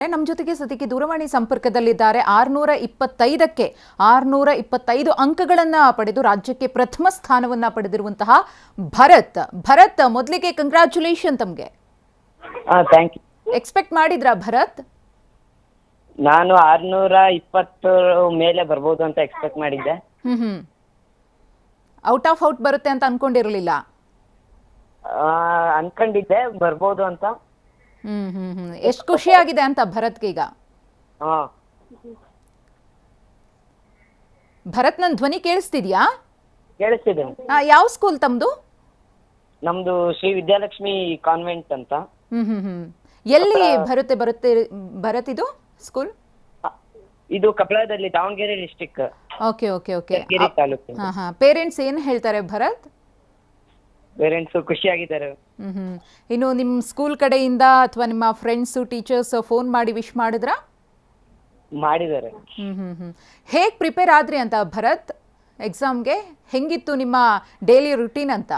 ನಮ್ಮ ಜೊತೆಗೆ ಸದ್ಯಕ್ಕೆ ದೂರವಾಣಿ ಸಂಪರ್ಕದಲ್ಲಿದ್ದಾರೆ 625ಕ್ಕೆ 625 ಅಂಕಗಳನ್ನು ಪಡೆದು ರಾಜ್ಯಕ್ಕೆ ಪ್ರಥಮ ಸ್ಥಾನವನ್ನ ಪಡೆದಿರುವಂತಹ ಭರತ್ ಮೊದಲಿಗೆ ಕಂಗ್ರಾಚುಲೇಷನ್ ತಮಗೆ. Thank you. ಎಕ್ಸ್ಪೆಕ್ಟ್ ಮಾಡಿದ್ರಾ ಭರತ್? ನಾನು 620 ಮೇಲೆ ಬರ್ಬೋದು ಅಂತ ಎಕ್ಸ್ಪೆಕ್ಟ್ ಮಾಡಿದ್ದೆ. ಔಟ್ ಆಫ್ ಔಟ್ ಬರುತ್ತೆ ಅಂತ ಅನ್ಕೊಂಡಿರಲಿಲ್ಲ? ಅನ್ಕೊಂಡಿದ್ದೆ ಬರ್ಬೋದು ಅಂತ. ಎಷ್ಟು ಖುಷಿ ಆಗಿದೆ ಅಂತ ಭರತ್ಗೆ ಈಗ? ಭರತ್, ನನ್ನ ಧ್ವನಿ ಕೇಳಿಸ್ತಿದ್ಯಾ? ಕೇಳಿಸ್ತಿದೆ. ಯಾವ ಸ್ಕೂಲ್ ತಮ್ದು? ನಮ್ದು ಶ್ರೀ ವಿದ್ಯಾಲಕ್ಷ್ಮಿ ಕಾನ್ವೆಂಟ್ ಅಂತ. ಎಲ್ಲಿ ಬರುತ್ತೆ ಭರತ್ ಇದು ಸ್ಕೂಲ್? ಇದು ಕೊಪ್ಪಳದಲ್ಲಿ, Davanagere district. Okay okay okay. Taluk. Parents ಏನ್ ಹೇಳ್ತಾರೆ ಭರತ್? ಪೇರೆಂಟ್ಸ್ ಖುಷಿಯಾಗಿದ್ದಾರೆ. ಇನ್ನು ನಿಮ್ಮ ಸ್ಕೂಲ್ ಕಡೆಯಿಂದ ಅಥವಾ ನಿಮ್ಮ ಫ್ರೆಂಡ್ಸ್ ಟೀಚರ್ಸ್ ಫೋನ್ ಮಾಡಿ ವಿಶ್ ಮಾಡಿದ್ರಾ? ಮಾಡಿದ್ದಾರೆ. ಹೇಗೆ ಪ್ರಿಪೇರ್ ಆದ್ರಿ ಅಂತ ಭರತ್ ಎಕ್ಸಾಮ್ಗೆ? ಹೆಂಗಿತ್ತು ನಿಮ್ಮ ಡೈಲಿ ರುಟೀನ್ ಅಂತ?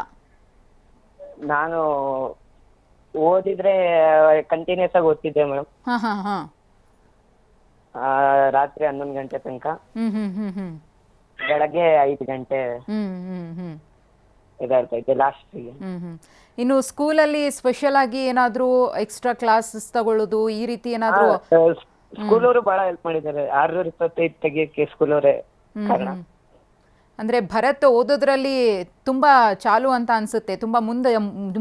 ನಾನು ಓದಿದ್ರೆ ಕಂಟಿನ್ಯೂಸ್ ಆಗಿ ಓದ್ತಿದ್ದೆ ಮೇಡಮ್. ರಾತ್ರಿ 11 ಗಂಟೆ ತನಕ, ಬೆಳಗ್ಗೆ 5 ಗಂಟೆ ಇದಾಗ್ತಾ ಇದ್ದೆ ಲಾಸ್ಟಿಗೆ. ಇನ್ನು ಸ್ಕೂಲಲ್ಲಿ ಸ್ಪೆಷಲ್ ಆಗಿ ಏನಾದ್ರೂ ಎಕ್ಸ್ಟ್ರಾ ಕ್ಲಾಸಸ್ ತಗೊಳ್ಳೋದು ಈ ರೀತಿ ಏನಾದ್ರೂ? ಸ್ಕೂಲ್ ಅವರು ಬಹಳ ಹೆಲ್ಪ್ ಮಾಡಿದ್ದಾರೆ. 625 ತೆಗಿಯಕ್ಕೆ ಸ್ಕೂಲ್ ಅವರೇ ಕಾರಣ. ಅಂದ್ರೆ ಭರತ್ ಓದೋದ್ರಲ್ಲಿ ತುಂಬಾ ಚಾಲು ಅಂತ ಅನ್ಸುತ್ತೆ, ತುಂಬಾ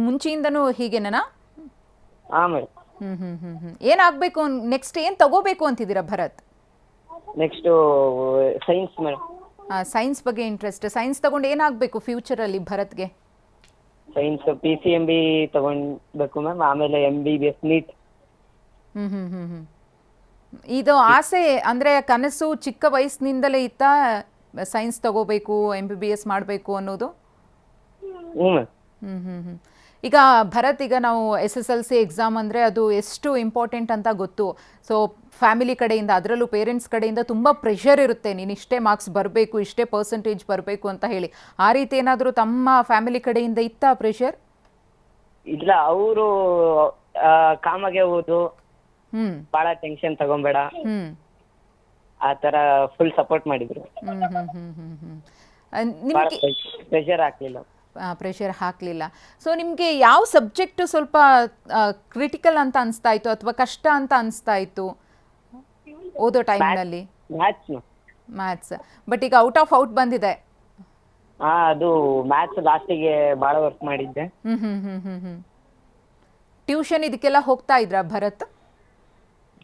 ಮುಂಚೆಯಿಂದನೂ ಹೀಗೇನಾ? ಏನಾಗ್ಬೇಕು ನೆಕ್ಸ್ಟ್, ಏನ್ ತಗೋಬೇಕು ಅಂತಿದ್ದೀರಾ Bharat? Next science madam. Science ಬಗ್ಗೆ ಇಂಟ್ರೆಸ್ಟ್. ಸೈನ್ಸ್ ತಗೊಂಡು ಏನಾಗಬೇಕು ಫ್ಯೂಚರ್ ಅಲ್ಲಿ ಭರತ್ಗೆ? ಸೈನ್ಸ್ PCMB ತಗೊಂಡ್ಬೇಕು ಮ್ಯಾಮ್. ಆಮೇಲೆ MBBS ನೀಟ್. ಇದು ಆಸೆ ಅಂದ್ರೆ ಕನಸು ಚಿಕ್ಕ ವಯಸ್ಸಿನಿಂದಲೇ ಇತ್ತ ಸೈನ್ಸ್ ತಗೋಬೇಕು, MBBS ಮಾಡಬೇಕು ಅನ್ನೋದು? ಈಗ ಭರತ್, ಈಗ ನಾವು SSLC ಎಕ್ಸಾಮ್ ಅಂದರೆ ಅದು ಎಷ್ಟು ಇಂಪಾರ್ಟೆಂಟ್ ಅಂತ ಗೊತ್ತು. ಸೊ ಫ್ಯಾಮಿಲಿ ಕಡೆಯಿಂದ, ಅದರಲ್ಲೂ ಪೇರೆಂಟ್ಸ್ ಕಡೆಯಿಂದ ತುಂಬ ಪ್ರೆಷರ್ ಇರುತ್ತೆ, ನೀನು ಇಷ್ಟೇ ಮಾರ್ಕ್ಸ್ ಬರಬೇಕು, ಇಷ್ಟೇ ಪರ್ಸೆಂಟೇಜ್ ಬರಬೇಕು ಅಂತ ಹೇಳಿ. ಆ ರೀತಿ ಏನಾದರೂ ತಮ್ಮ ಫ್ಯಾಮಿಲಿ ಕಡೆಯಿಂದ ಇತ್ತಾ ಪ್ರೆಷರ್? ಇಲ್ಲ, ಅವರು ಕಾಮಗೆ ಓದು, ಬಹಳ ಟೆನ್ಷನ್ ತಗೊಂಬೇಡ, ಆ ತರ ಫುಲ್ ಸಪೋರ್ಟ್ ಮಾಡಿದ್ರು. ಪ್ರೆಷರ್ ಹಾಕ್ಲಿಲ್ಲ. ಪ್ರೆಷರ್ ಹಾಕಲಿಲ್ಲ. ಸೊ ನಿಮಗೆ ಯಾವ ಸಬ್ಜೆಕ್ಟು ಸ್ವಲ್ಪ ಕ್ರಿಟಿಕಲ್ ಅಂತ ಅನಿಸ್ತಾ ಇತ್ತು ಅಥವಾ ಕಷ್ಟ ಅಂತ ಅನಿಸ್ತಾ ಇತ್ತು ಓದೋ ಟೈಮ್ನಲ್ಲಿ? ಮ್ಯಾಥ್ಸ್. ಬಟ್ ಈಗ ಔಟ್ ಆಫ್ ಔಟ್ ಬಂದಿದೆ. ಅದು ಮ್ಯಾಥ್ಸ್ ಲಾಸ್ಟಿಗೆ ಬಹಳ ವರ್ಕ್ ಮಾಡಿದ್ದೆ. ಟ್ಯೂಷನ್ ಇದಕ್ಕೆಲ್ಲ ಹೋಗ್ತಾ ಇದ್ರಾ ಭರತ್?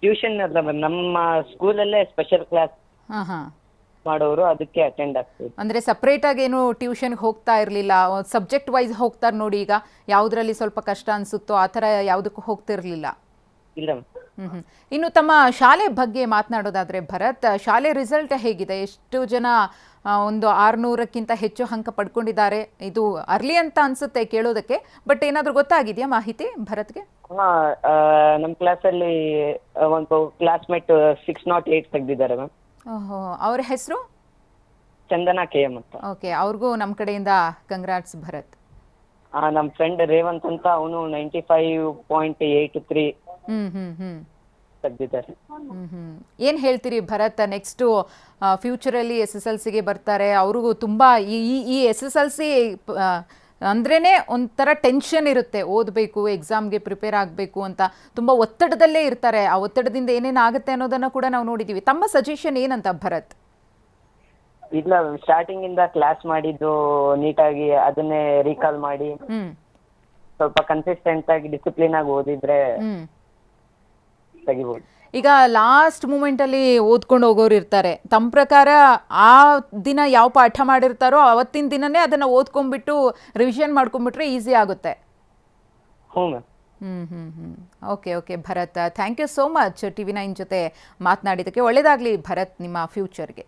ಟ್ಯೂಷನ್ ಅಲ್ಲ, ನಮ್ಮ ಸ್ಕೂಲಲ್ಲೇ ಸ್ಪೆಷಲ್ ಕ್ಲಾಸ್ ಮಾಡೋರು, ಅದಕ್ಕೆ ಅಟೆಂಡ್ ಆಗ್ತೀವಿ. ಅಂದ್ರೆ ಸಪ್ರೇಟ್ ಆಗಿ ಏನು ಟ್ಯೂಷನ್ಗೆ ಹೋಗ್ತಾ ಇರಲಿಲ್ಲ? ಸಬ್ಜೆಕ್ಟ್ ವೈಸ್ ಹೋಗ್ತಾರೆ ನೋಡಿ, ಈಗ ಯಾವುದ್ರಲ್ಲಿ ಸ್ವಲ್ಪ ಕಷ್ಟ ಅನ್ಸುತ್ತೋ ಆ ಥರ ಯಾವುದಕ್ಕೂ ಹೋಗ್ತಿರ್ಲಿಲ್ಲ? ಇಲ್ಲ. ಇನ್ನು ತಮ್ಮ ಶಾಲೆ ಬಗ್ಗೆ ಮಾತನಾಡೋದಾದ್ರೆ ಭರತ್, ಶಾಲೆ ರಿಸಲ್ಟ್ ಹೇಗಿದೆ? ಎಷ್ಟು ಜನ ಒಂದು 600ಕ್ಕಿಂತ ಹೆಚ್ಚು ಅಂಕ ಪಡ್ಕೊಂಡಿದ್ದಾರೆ? ಇದು ಅರ್ಲಿ ಅಂತ ಅನ್ಸುತ್ತೆ ಕೇಳೋದಕ್ಕೆ, ಬಟ್ ಏನಾದರೂ ಗೊತ್ತಾಗಿದೆಯಾ ಮಾಹಿತಿ ಭರತ್ಗೆ? ನಮ್ಮ ಕ್ಲಾಸಲ್ಲಿ ಒಂದು ಕ್ಲಾಸ್ಮೇಟ್ 608 ತೆಗೆದಿದ್ದಾರೆ ಮ್ಯಾಮ್. ಓಹೋ, ಅವ್ರ ಹೆಸರು? ಚಂದನಾ KM ಅಂತ. ಓಕೆ, ಅವ್ರಿಗೂ ನಮ್ಮ ಕಡೆಯಿಂದ ಕಂಗ್ರಾಟ್ಸ್ ಭರತ್. ನಮ್ಮ ಫ್ರೆಂಡ್ ರೇವಂತ್ ಅಂತ, ಅವನು 95.83 ತೆಗೆದಿದ್ದಾರೆ. ಏನ್ ಹೇಳ್ತೀರಿ ಭರತ್, ನೆಕ್ಸ್ಟ್ ಫ್ಯೂಚರಲ್ಲಿ SSLCಗೆ ಬರ್ತಾರೆ, ಅವ್ರಿಗೂ ತುಂಬಾ ಈ SSLC ಅಂದ್ರೇನೆ ಒಂಥರ ಟೆನ್ಷನ್ ಇರುತ್ತೆ, ಓದಬೇಕು, ಎಕ್ಸಾಮ್ಗೆ ಪ್ರಿಪೇರ್ ಆಗಬೇಕು ಅಂತ ತುಂಬ ಒತ್ತಡದಲ್ಲೇ ಇರ್ತಾರೆ. ಆ ಒತ್ತಡದಿಂದ ಏನೇನು ಆಗುತ್ತೆ ಅನ್ನೋದನ್ನು ಕೂಡ ನಾವು ನೋಡಿದ್ದೀವಿ. ತಮ್ಮ ಸಜೆಷನ್ ಏನಂತ ಭರತ್? ಇಲ್ಲ, ಸ್ಟಾರ್ಟಿಂಗ್ ಇಂದ ಕ್ಲಾಸ್ ಮಾಡಿದ್ದು ನೀಟಾಗಿ ಅದನ್ನೇ ರೀಕಾಲ್ ಮಾಡಿ ಸ್ವಲ್ಪ ಕನ್ಸಿಸ್ಟೆಂಟ್ ಆಗಿ ಡಿಸಿಪ್ಲಿನ್ ಆಗಿ ಓದಿದ್ರೆ ತೆಗಿಬಹುದು. ಈಗ ಲಾಸ್ಟ್ ಮೂಮೆಂಟಲ್ಲಿ ಓದ್ಕೊಂಡು ಹೋಗೋರು ಇರ್ತಾರೆ. ತಮ್ಮ ಪ್ರಕಾರ ಆ ದಿನ ಯಾವ ಪಾಠ ಮಾಡಿರ್ತಾರೋ ಅವತ್ತಿನ ದಿನನೇ ಅದನ್ನು ಓದ್ಕೊಂಡ್ಬಿಟ್ಟು ರಿವಿಷನ್ ಮಾಡ್ಕೊಂಡ್ಬಿಟ್ರೆ ಈಸಿ ಆಗುತ್ತೆ. Okay okay Bharat, thank you so much TV9 ಜೊತೆ ಮಾತನಾಡಿದ್ದಕ್ಕೆ. ಒಳ್ಳೆಯದಾಗಲಿ ಭರತ್ ನಿಮ್ಮ ಫ್ಯೂಚರ್ಗೆ.